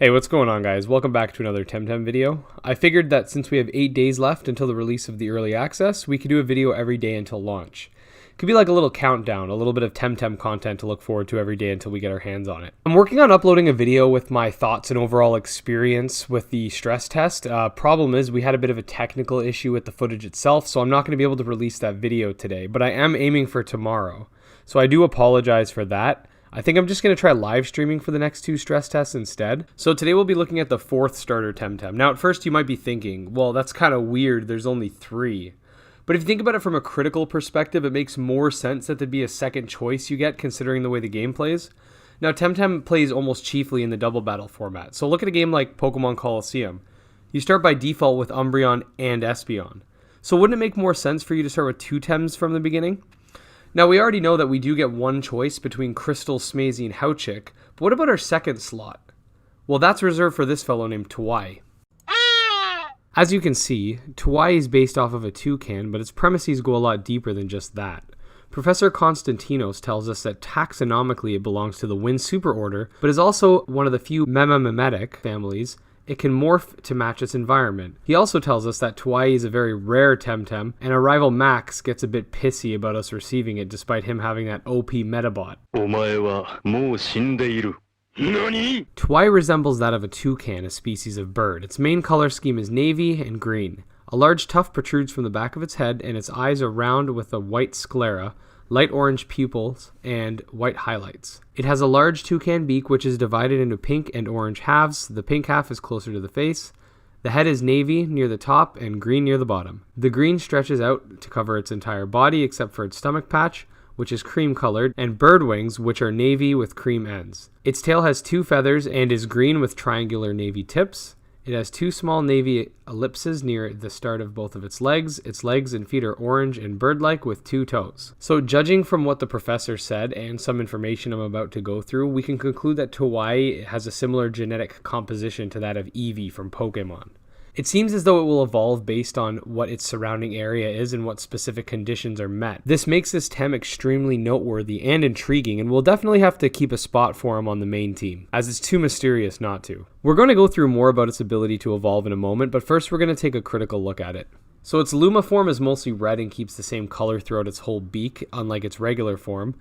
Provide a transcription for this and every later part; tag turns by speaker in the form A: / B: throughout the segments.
A: Hey, what's going on, guys? Welcome back to another Temtem video. I figured that since we have 8 days left until the release of the early access, we could do a video every day until launch. It could be like a little countdown, a little bit of Temtem content to look forward to every day until we get our hands on it. I'm working on uploading a video with my thoughts and overall experience with the stress test. Problem is we had a bit of a technical issue with the footage itself, so I'm not going to be able to release that video today, but I am aiming for tomorrow. So I do apologize for that. I think I'm just going to try live streaming for the next 2 stress tests instead. So today we'll be looking at the 4th starter Temtem. Now at first you might be thinking, well, that's kind of weird, there's only 3. But if you think about it from a critical perspective, it makes more sense that there'd be a second choice you get considering the way the game plays. Now Temtem plays almost chiefly in the double battle format. So look at a game like Pokemon Colosseum. You start by default with Umbreon and Espeon. So wouldn't it make more sense for you to start with 2 Tems from the beginning? Now, we already know that we do get one choice between Crystal, Smazy, and Hauchik, but what about our second slot? Well, that's reserved for this fellow named Tuwai. As you can see, Tuwai is based off of a toucan, but its premises go a lot deeper than just that. Professor Konstantinos tells us that taxonomically it belongs to the Wind superorder, but is also one of the few Memamemetic families. It can morph to match its environment. He also tells us that Tuwai is a very rare Temtem, and our rival Max gets a bit pissy about us receiving it despite him having that OP Metabot. Tuwai resembles that of a toucan, a species of bird. Its main color scheme is navy and green. A large tuft protrudes from the back of its head, and its eyes are round with a white sclera, light orange pupils, and white highlights. It has a large toucan beak which is divided into pink and orange halves. The pink half is closer to the face. The head is navy near the top and green near the bottom. The green stretches out to cover its entire body except for its stomach patch, which is cream colored, and bird wings, which are navy with cream ends. Its tail has 2 feathers and is green with triangular navy tips. It has 2 small navy ellipses near the start of both of its legs. Its legs and feet are orange and bird-like with 2 toes. So judging from what the professor said and some information I'm about to go through, we can conclude that Tuwai has a similar genetic composition to that of Eevee from Pokemon. It seems as though it will evolve based on what its surrounding area is and what specific conditions are met. This makes this Tem extremely noteworthy and intriguing, and we'll definitely have to keep a spot for him on the main team, as it's too mysterious not to. We're going to go through more about its ability to evolve in a moment, but first we're going to take a critical look at it. So its Luma form is mostly red and keeps the same color throughout its whole beak, unlike its regular form.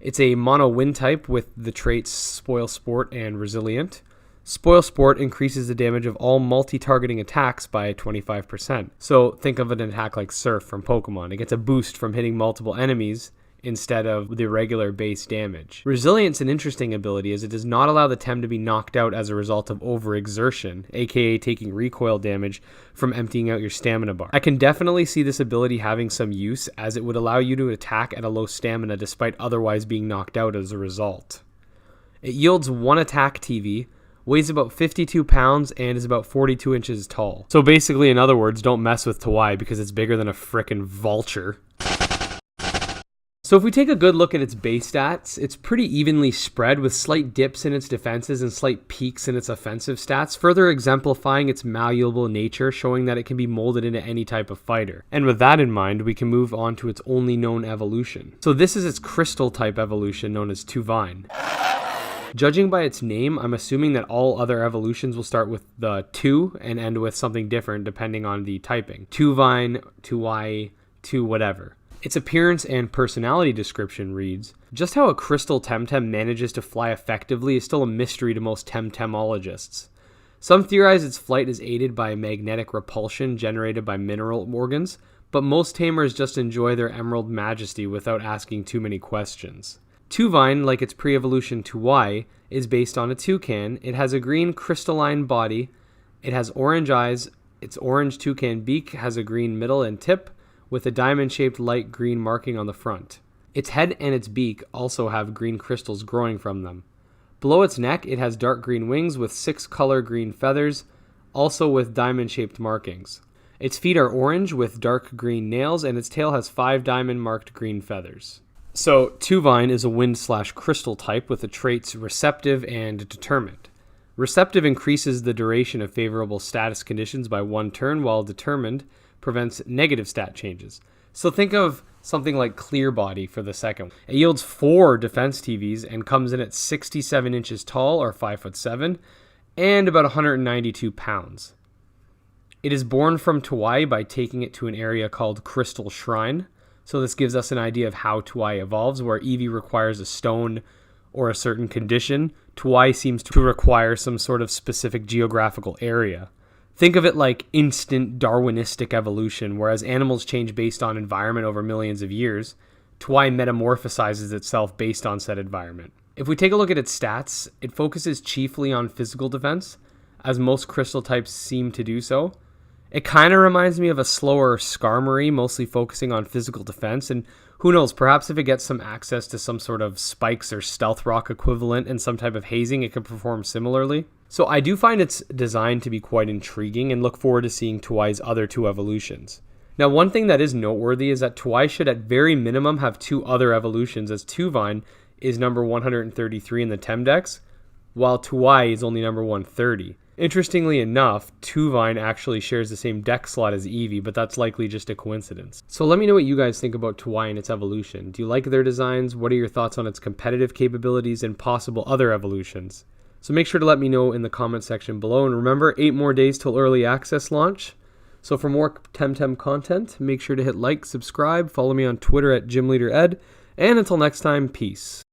A: It's a mono wind type with the traits Spoil Sport and Resilient. Spoil Sport increases the damage of all multi-targeting attacks by 25%. So think of an attack like Surf from Pokemon. It gets a boost from hitting multiple enemies instead of the regular base damage. Resilience, an interesting ability, as it does not allow the Tem to be knocked out as a result of overexertion, aka taking recoil damage from emptying out your stamina bar. I can definitely see this ability having some use, as it would allow you to attack at a low stamina despite otherwise being knocked out as a result. It yields 1 attack TV, weighs about 52 pounds, and is about 42 inches tall. So basically, in other words, don't mess with Tuwai because it's bigger than a frickin' vulture. So if we take a good look at its base stats, it's pretty evenly spread with slight dips in its defenses and slight peaks in its offensive stats, further exemplifying its malleable nature, showing that it can be molded into any type of fighter. And with that in mind, we can move on to its only known evolution. So this is its crystal type evolution known as Tuwai. Judging by its name, I'm assuming that all other evolutions will start with the 2 and end with something different depending on the typing. Tuwai, Tuwai, Tu whatever. Its appearance and personality description reads, just how a crystal Temtem manages to fly effectively is still a mystery to most Temtemologists. Some theorize its flight is aided by magnetic repulsion generated by mineral organs, but most tamers just enjoy their emerald majesty without asking too many questions. Tuwai, like its pre-evolution Tuwai, is based on a toucan. It has a green crystalline body. It has orange eyes. Its orange toucan beak has a green middle and tip with a diamond-shaped light green marking on the front. Its head and its beak also have green crystals growing from them. Below its neck, it has dark green wings with 6 color green feathers, also with diamond-shaped markings. Its feet are orange with dark green nails, and its tail has 5 diamond-marked green feathers. So, Tuwai is a wind/crystal type with the traits Receptive and Determined. Receptive increases the duration of favorable status conditions by 1 turn, while Determined prevents negative stat changes. So think of something like Clear Body for the second. It yields 4 defense TVs and comes in at 67 inches tall or 5'7", and about 192 pounds. It is born from Tuwai by taking it to an area called Crystal Shrine. So this gives us an idea of how Tuwai evolves, where Eevee requires a stone or a certain condition. Tuwai seems to require some sort of specific geographical area. Think of it like instant Darwinistic evolution, whereas animals change based on environment over millions of years. Tuwai metamorphosizes itself based on said environment. If we take a look at its stats, it focuses chiefly on physical defense, as most crystal types seem to do so. It kind of reminds me of a slower Skarmory, mostly focusing on physical defense, and who knows, perhaps if it gets some access to some sort of spikes or stealth rock equivalent and some type of hazing, it could perform similarly. So I do find its design to be quite intriguing and look forward to seeing Tuwai's other two evolutions. Now, one thing that is noteworthy is that Tuwai should at very minimum have two other evolutions, as Tuvine is number 133 in the Temdex, while Tuwai is only number 130. Interestingly enough, Tuvine actually shares the same deck slot as Eevee, but that's likely just a coincidence. So let me know what you guys think about Tuwai and its evolution. Do you like their designs? What are your thoughts on its competitive capabilities and possible other evolutions? So make sure to let me know in the comment section below. And remember, 8 more days till early access launch. So for more Temtem content, make sure to hit like, subscribe, follow me on Twitter at GymLeaderEd, and until next time, peace.